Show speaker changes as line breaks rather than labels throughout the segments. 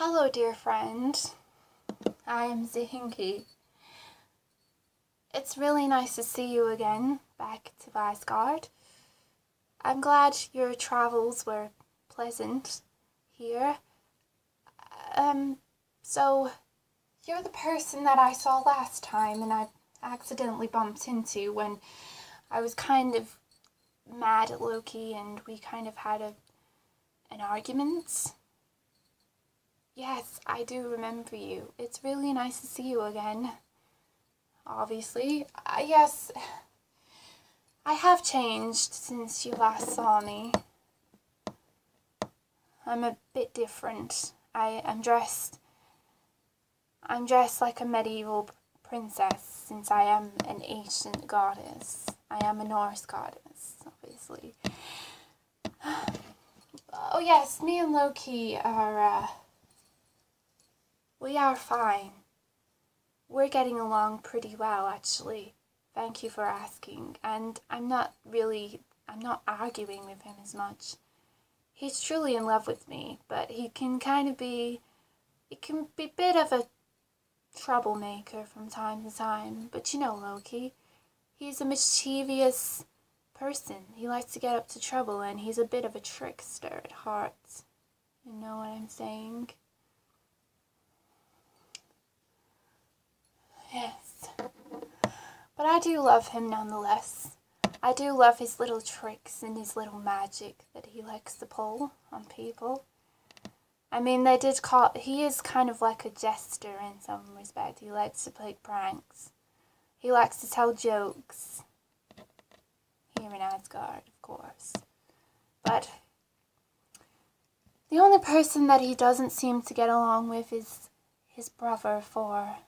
Hello, dear friend. I am Sigyn. It's really nice to see you again, back to Asgard. I'm glad your travels were pleasant here. So you're the person that I saw last time and I accidentally bumped into when I was kind of mad at Loki and we kind of had an argument. Yes, I do remember you. It's really nice to see you again. Obviously. Yes, I have changed since you last saw me. I'm a bit different. I'm dressed like a medieval princess since I am an ancient goddess. I am a Norse goddess, obviously. Oh yes, me and Loki are, we are fine. We're getting along pretty well, actually. Thank you for asking. And I'm not arguing with him as much. He's truly in love with me, but he can be a bit of a troublemaker from time to time. But you know Loki, he's a mischievous person. He likes to get up to trouble and he's a bit of a trickster at heart. You know what I'm saying? Yes. But I do love him nonetheless. I do love his little tricks and his little magic that he likes to pull on people. I mean, he is kind of like a jester in some respect. He likes to play pranks. He likes to tell jokes. Here in Asgard, of course. But the only person that he doesn't seem to get along with is his brother Thor.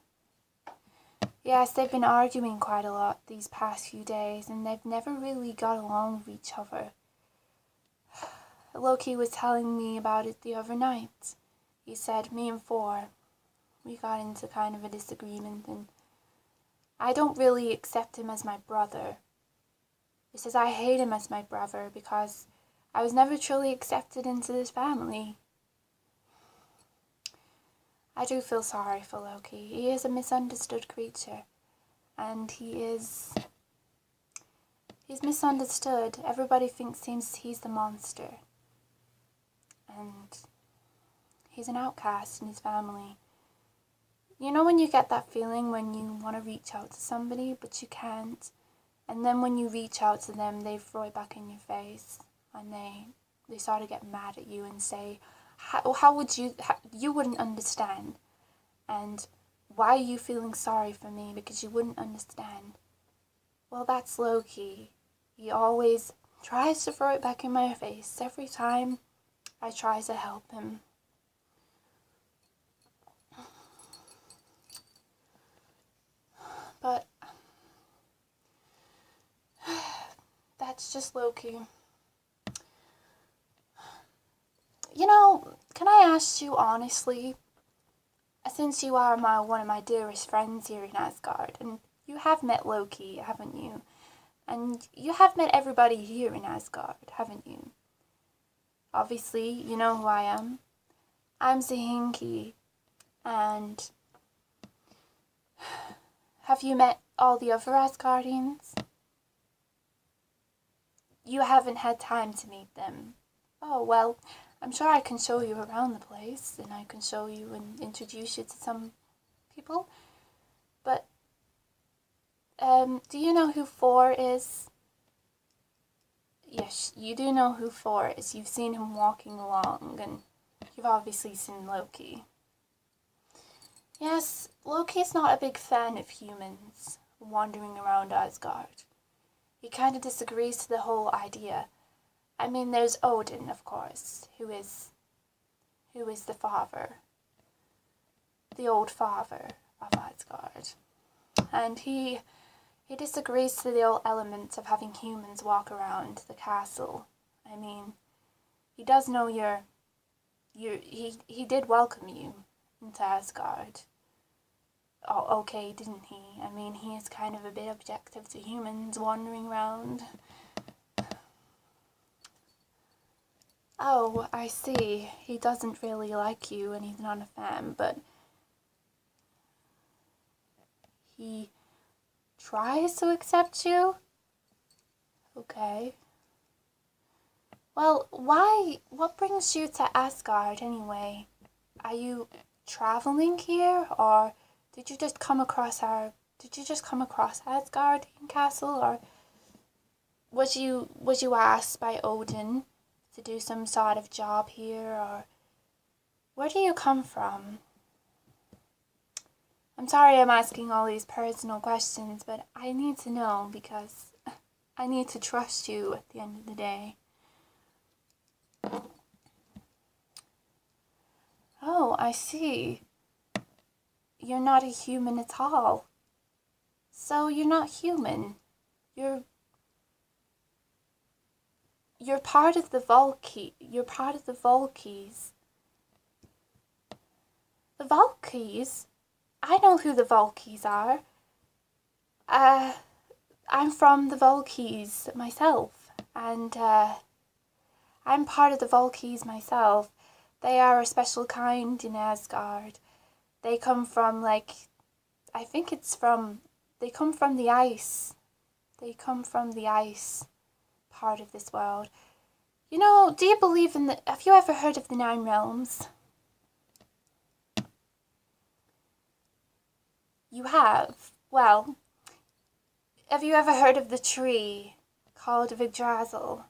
Yes, they've been arguing quite a lot these past few days, and they've never really got along with each other. Loki was telling me about it the other night. He said me and Thor, we got into kind of a disagreement, and I don't really accept him as my brother. He says I hate him as my brother because I was never truly accepted into this family. I do feel sorry for Loki. He is a misunderstood creature. And he's misunderstood. Everybody thinks he's the monster. And he's an outcast in his family. You know when you get that feeling when you want to reach out to somebody, but you can't? And then when you reach out to them, they throw it back in your face. And they sort of get mad at you and say, how would you wouldn't understand. And why are you feeling sorry for me? Because you wouldn't understand. Well, that's Loki. He always tries to throw it back in my face every time I try to help him. But that's just Loki. You know, can I ask you honestly, since you are one of my dearest friends here in Asgard, and you have met Loki, haven't you? And you have met everybody here in Asgard, haven't you? Obviously, you know who I am. I'm Sigyn, and have you met all the other Asgardians? You haven't had time to meet them. Oh, well, I'm sure I can show you around the place, and I can show you and introduce you to some people. But, do you know who Thor is? Yes, you do know who Thor is. You've seen him walking along, and you've obviously seen Loki. Yes, Loki's not a big fan of humans wandering around Asgard. He kind of disagrees to the whole idea. I mean, there's Odin, of course, who is the father, the old father of Asgard. And he disagrees to the whole element of having humans walk around the castle. I mean, he does know he did welcome you into Asgard. Oh, okay, didn't he? I mean, he is kind of a bit objective to humans wandering around. Oh, I see. He doesn't really like you and he's not a fan, but he tries to accept you? Okay. Well, what brings you to Asgard anyway? Are you traveling here, or did you just come across Asgard Castle, or was you asked by Odin to do some sort of job here, or where do you come from? I'm sorry I'm asking all these personal questions, but I need to know because I need to trust you at the end of the day. Oh, I see. You're not a human at all. So you're not human. You're part of the You're part of the Volkies. The Volkies? I know who the Volkies are. I'm from the Volkies myself, and I'm part of the Volkies myself. They are a special kind in Asgard. They come from, they come from the ice. They come from the ice part of this world. You know, do you believe have you ever heard of the 9 realms? You have? Well, have you ever heard of the tree called Yggdrasil?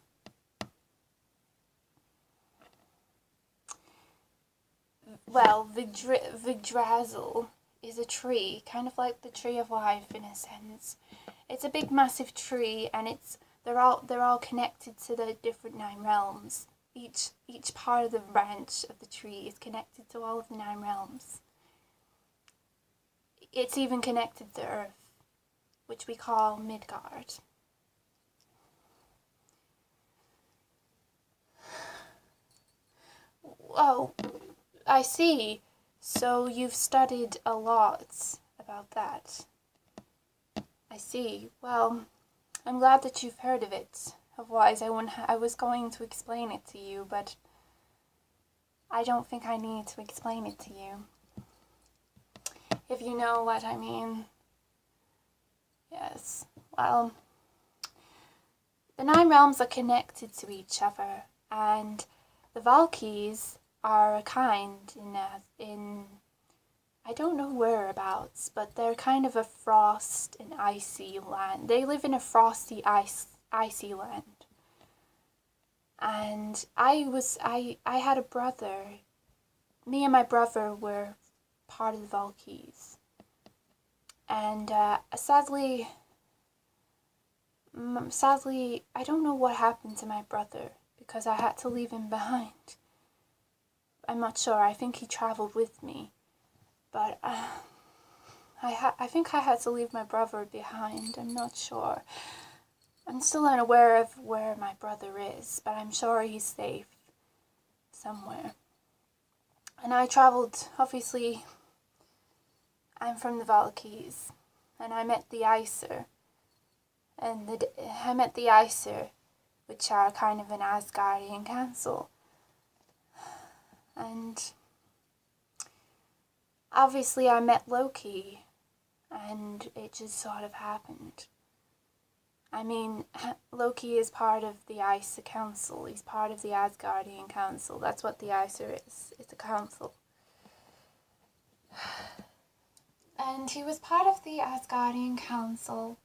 Well, Yggdrasil is a tree, kind of like the tree of life in a sense. It's a big massive tree, and they're all connected to the different 9 realms. Each part of the branch of the tree is connected to all of the 9 realms. It's even connected to Earth, which we call Midgard. Oh, I see. So you've studied a lot about that. I see. Well, I'm glad that you've heard of it. Otherwise, I was going to explain it to you, but I don't think I need to explain it to you. If you know what I mean. Yes. Well, the 9 realms are connected to each other, and the Valkyries are a kind in I don't know whereabouts, but they're kind of a frost and icy land. They live in a frosty icy land. And I had a brother. Me and my brother were part of the Valkyries. And sadly, I don't know what happened to my brother because I had to leave him behind. I'm not sure. I think he traveled with me. But I think I had to leave my brother behind. I'm not sure. I'm still unaware of where my brother is, but I'm sure he's safe somewhere. And I traveled, obviously, I'm from the Valkyries, and I met the Aesir. And I met the Aesir, which are kind of an Asgardian council. And obviously I met Loki, and it just sort of happened. I mean, Loki is part of the Aesir Council. He's part of the Asgardian Council. That's what the Aesir is. It's a council. And he was part of the Asgardian Council.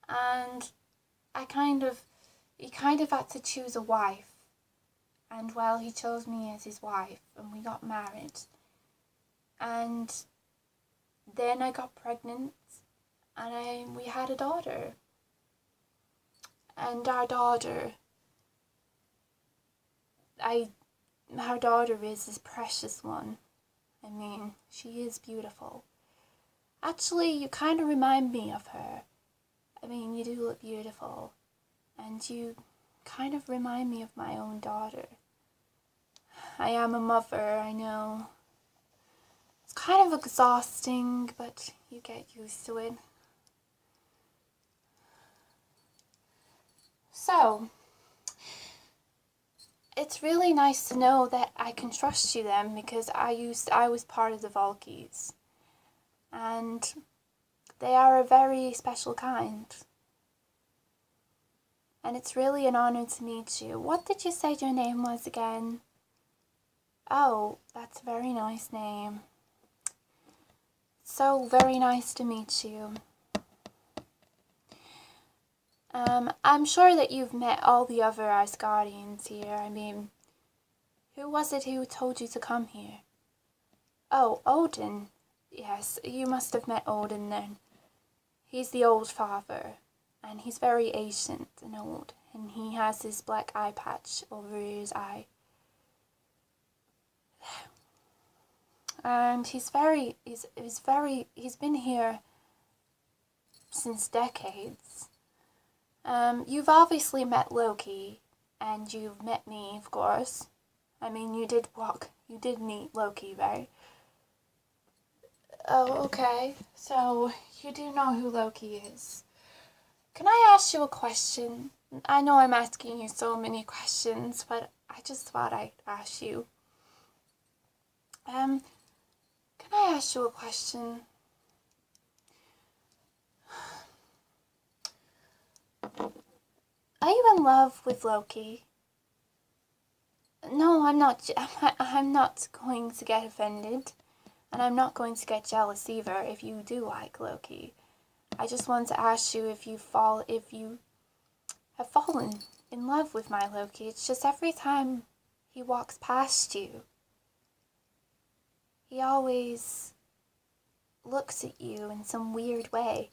And he kind of had to choose a wife. And well, he chose me as his wife, and we got married. And then I got pregnant, and we had a daughter. And our daughter, our daughter is this precious one. I mean, she is beautiful. Actually, you kind of remind me of her. I mean, you do look beautiful. And you kind of remind me of my own daughter. I am a mother, I know. It's kind of exhausting, but you get used to it. So, it's really nice to know that I can trust you then, because I was part of the Valkies. And they are a very special kind. And it's really an honor to meet you. What did you say your name was again? Oh, that's a very nice name. So very nice to meet you. I'm sure that you've met all the other Asgardians here. I mean, who was it who told you to come here? Oh, Odin. Yes, you must have met Odin then. He's the old father, and he's very ancient and old, and he has this black eye patch over his eye. And he's been here since decades. You've obviously met Loki, and you've met me, of course. I mean, you did meet Loki, right? Oh, okay. So, you do know who Loki is. Can I ask you a question? I know I'm asking you so many questions, but I just thought I'd ask you. Can I ask you a question? Are you in love with Loki? No, I'm not. I'm not going to get offended, and I'm not going to get jealous either if you do like Loki. I just want to ask you if you have fallen in love with my Loki. It's just every time he walks past you, he always looks at you in some weird way.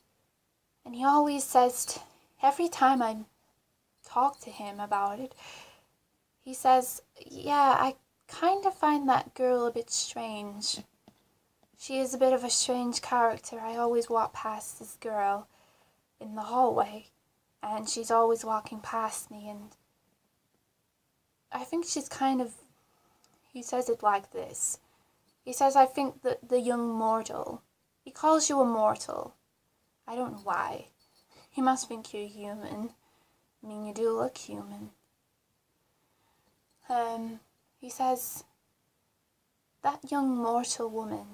And he always says, every time I talk to him about it, he says, yeah, I kind of find that girl a bit strange. She is a bit of a strange character. I always walk past this girl in the hallway, and she's always walking past me, and I think she's kind of, he says it like this. He says, I think that the young mortal, he calls you a mortal. I don't know why. He must think you're human. I mean, you do look human. He says, that young mortal woman.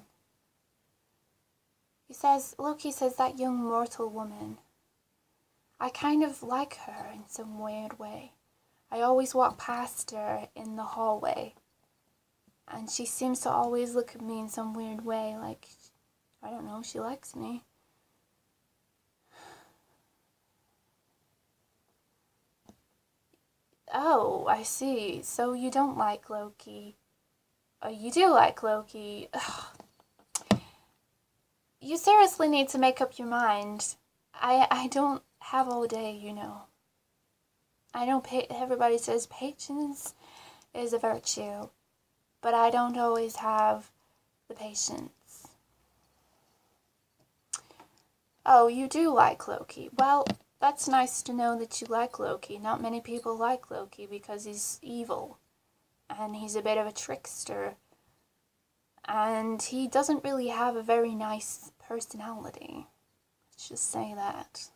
Loki says, that young mortal woman. I kind of like her in some weird way. I always walk past her in the hallway, and she seems to always look at me in some weird way, like, I don't know, she likes me. Oh, I see. So you don't like Loki. Oh, you do like Loki. Ugh. You seriously need to make up your mind. I don't have all day, you know. I know everybody says patience is a virtue, but I don't always have the patience. Oh, you do like Loki. Well, that's nice to know that you like Loki. Not many people like Loki because he's evil, and he's a bit of a trickster, and he doesn't really have a very nice personality. Let's just say that.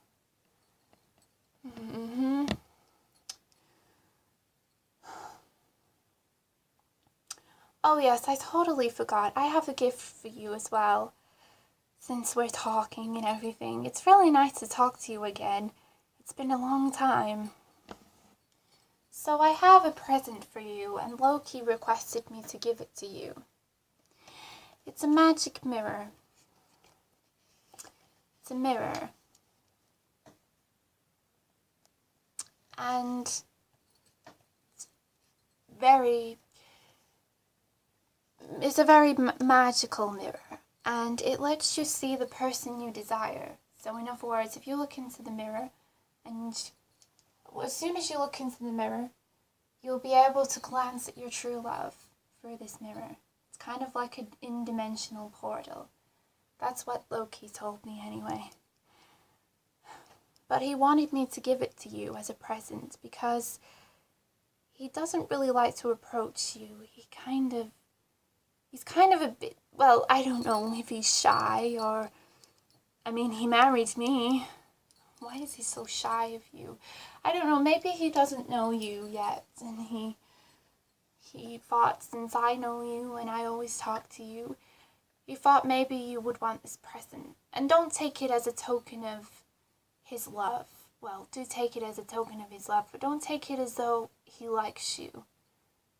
Oh yes, I totally forgot. I have a gift for you as well. Since we're talking and everything, it's really nice to talk to you again. It's been a long time. So I have a present for you, and Loki requested me to give it to you. It's a magic mirror. It's a mirror. And it's a very magical mirror. And it lets you see the person you desire. So in other words, if you look into the mirror, and as soon as you look into the mirror, you'll be able to glance at your true love through this mirror. It's kind of like an in-dimensional portal. That's what Loki told me anyway. But he wanted me to give it to you as a present because he doesn't really like to approach you. He's kind of a bit, well, I don't know if he's shy or, I mean, he married me. Why is he so shy of you? I don't know, maybe he doesn't know you yet, and he He thought, since I know you and I always talk to you, he thought maybe you would want this present. And don't take it as a token of his love. Well, do take it as a token of his love, but don't take it as though he likes you.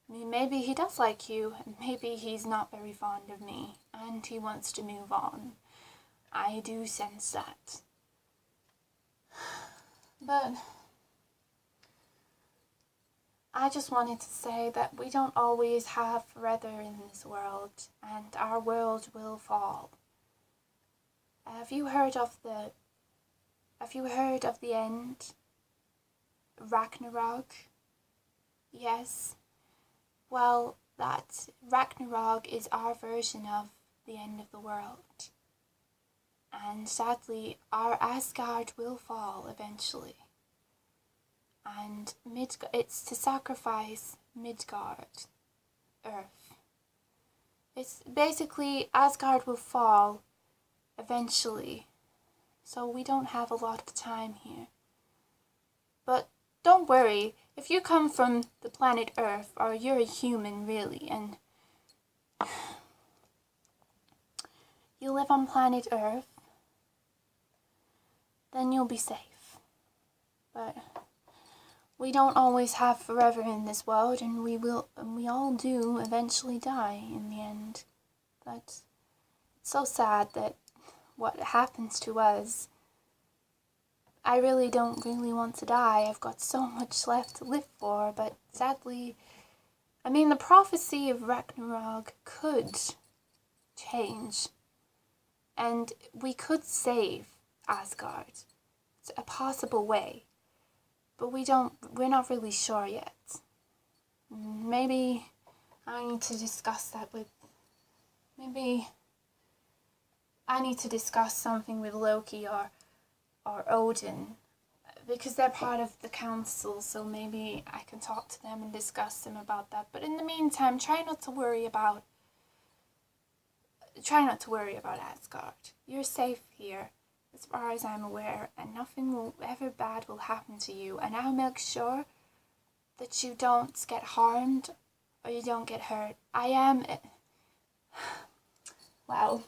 I mean, maybe he does like you, and maybe he's not very fond of me, and he wants to move on. I do sense that. But I just wanted to say that we don't always have forever in this world, and our world will fall. Have you heard of the end? Ragnarok? Yes. Well, that Ragnarok is our version of the end of the world. And sadly, our Asgard will fall eventually. And it's to sacrifice Midgard, Earth. It's basically Asgard will fall eventually. So we don't have a lot of time here. But don't worry, if you come from the planet Earth, or you're a human really, and you live on planet Earth, then you'll be safe. But we don't always have forever in this world, and we all do eventually die in the end. But it's so sad that what happens to us. I really don't want to die. I've got so much left to live for, but sadly, I mean, the prophecy of Ragnarok could change, and we could save Asgard. It's a possible way, but we're not really sure yet. Maybe I need to discuss that maybe I need to discuss something with Loki or Odin, because they're part of the council, so maybe I can talk to them and discuss them about that. But in the meantime, try not to worry about Asgard. You're safe here, as far as I'm aware, and nothing ever bad will happen to you, and I'll make sure that you don't get harmed or you don't get hurt. Well,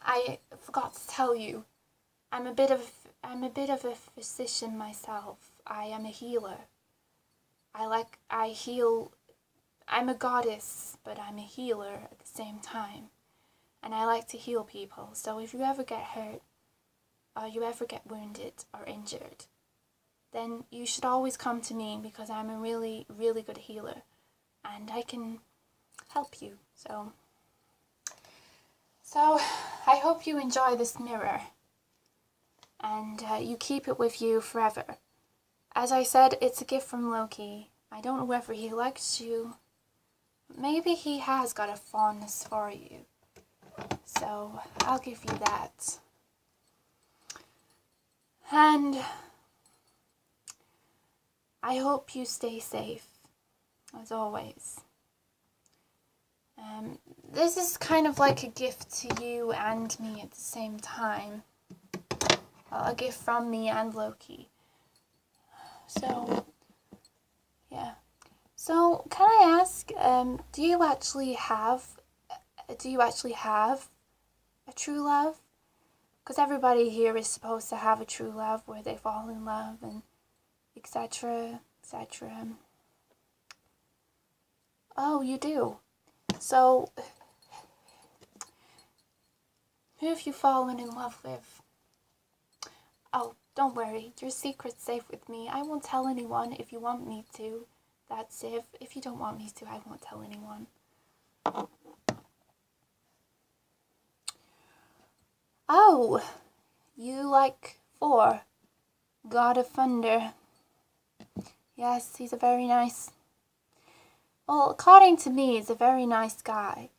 I forgot to tell you, I'm a bit of a physician myself. I am a healer. I heal. I'm a goddess, but I'm a healer at the same time. And I like to heal people. So if you ever get hurt, or you ever get wounded or injured, then you should always come to me, because I'm a really, really good healer. And I can help you. So I hope you enjoy this mirror. And you keep it with you forever. As I said, it's a gift from Loki. I don't know whether he likes you. Maybe he has got a fondness for you. So I'll give you that. And I hope you stay safe, as always. This is kind of like a gift to you and me at the same time. A gift from me and Loki. So, yeah. So, can I ask, do you actually have a true love? Because everybody here is supposed to have a true love where they fall in love and etc., etc. Oh, you do? So, who have you fallen in love with? Oh, don't worry, your secret's safe with me. I won't tell anyone if you want me to. That's if you don't want me to, I won't tell anyone. Oh, you like Thor, God of Thunder. Yes, he's a very nice... Well, according to me, he's a very nice guy.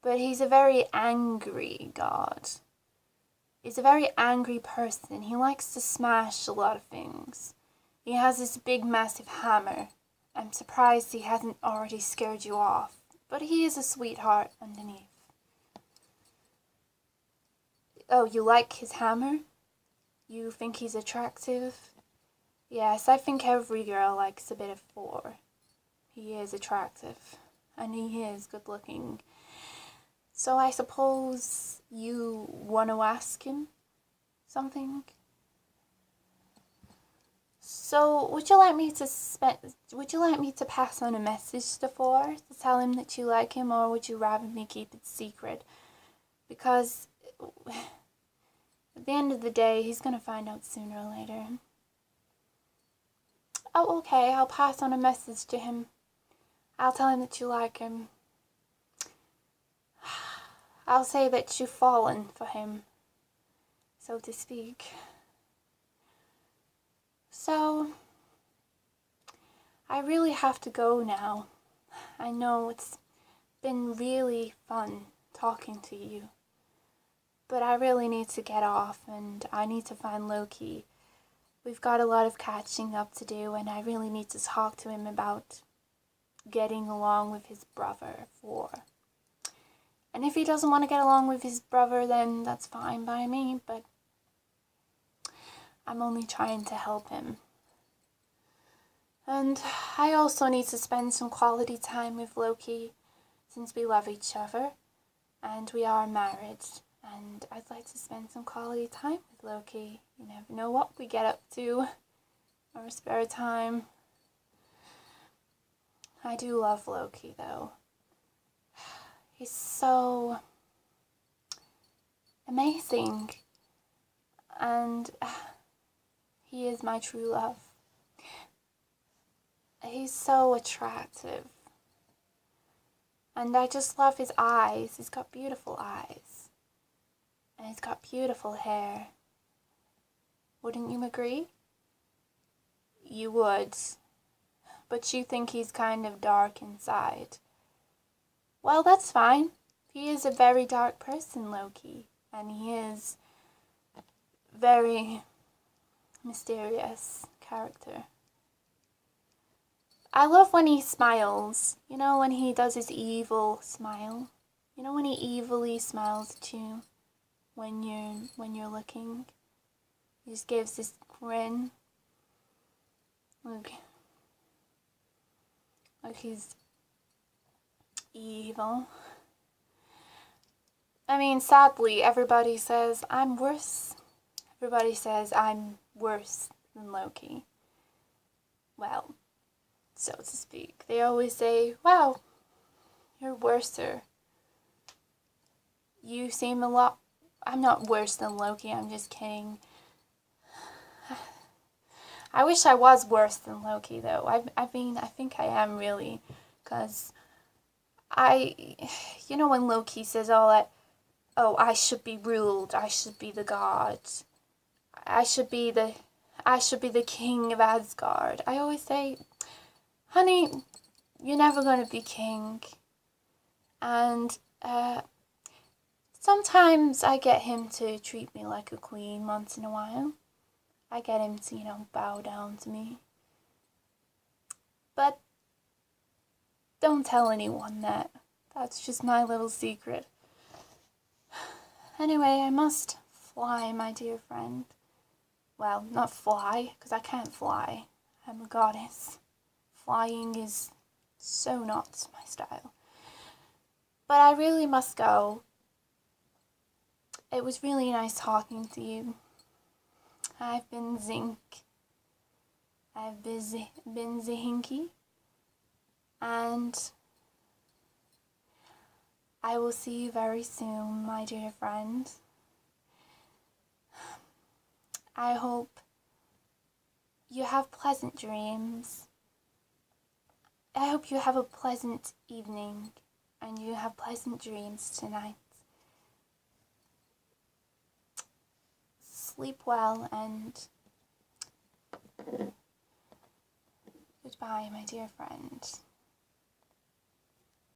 But he's a very angry god. He's a very angry person. He likes to smash a lot of things. He has this big, massive hammer. I'm surprised he hasn't already scared you off. But he is a sweetheart underneath. Oh, you like his hammer? You think he's attractive? Yes, I think every girl likes a bit of Thor. he is attractive and he is good looking. So I suppose you want to ask him something? So would you like me to pass on a message to Thor to tell him that you like him, or would you rather me keep it secret? Because at the end of the day, he's going to find out sooner or later. Oh, okay, I'll pass on a message to him. I'll tell him that you like him. I'll say that you've fallen for him, so to speak. So, I really have to go now. I know it's been really fun talking to you, but I really need to get off and I need to find Loki. We've got a lot of catching up to do, and I really need to talk to him about getting along with his brother, Thor. And if he doesn't want to get along with his brother, then that's fine by me, but I'm only trying to help him. And I also need to spend some quality time with Loki, since we love each other, and we are married. And I'd like to spend some quality time with Loki. You never know what we get up to, our spare time. I do love Loki, though. He's so amazing, and he is my true love. He's so attractive, and I just love his eyes. He's got beautiful eyes, and he's got beautiful hair. Wouldn't you agree? You would, but you think he's kind of dark inside. Well, that's fine. He is a very dark person, Loki, and he is a very mysterious character. I love when he smiles. You know, when he does his evil smile. You know, when he evilly smiles at you when you're looking. He just gives this grin. Like he's evil. I mean, sadly, everybody says I'm worse. Everybody says I'm worse than Loki. Well, so to speak. They always say, wow, you're worser. You seem a lot... I'm not worse than Loki, I'm just kidding. I wish I was worse than Loki, though. I think I am, really. Because you know when Loki says all that, oh, I should be ruled, I should be the god, I should be the king of Asgard. I always say, honey, you're never going to be king. And sometimes I get him to treat me like a queen once in a while. I get him to, bow down to me. But don't tell anyone that. That's just my little secret. Anyway, I must fly, my dear friend. Well, not fly, because I can't fly. I'm a goddess. Flying is so not my style. But I really must go. It was really nice talking to you. I've been Zinc. I've been Zinky. And I will see you very soon, my dear friend. I hope you have pleasant dreams. I hope you have a pleasant evening and you have pleasant dreams tonight. Sleep well and goodbye, my dear friend.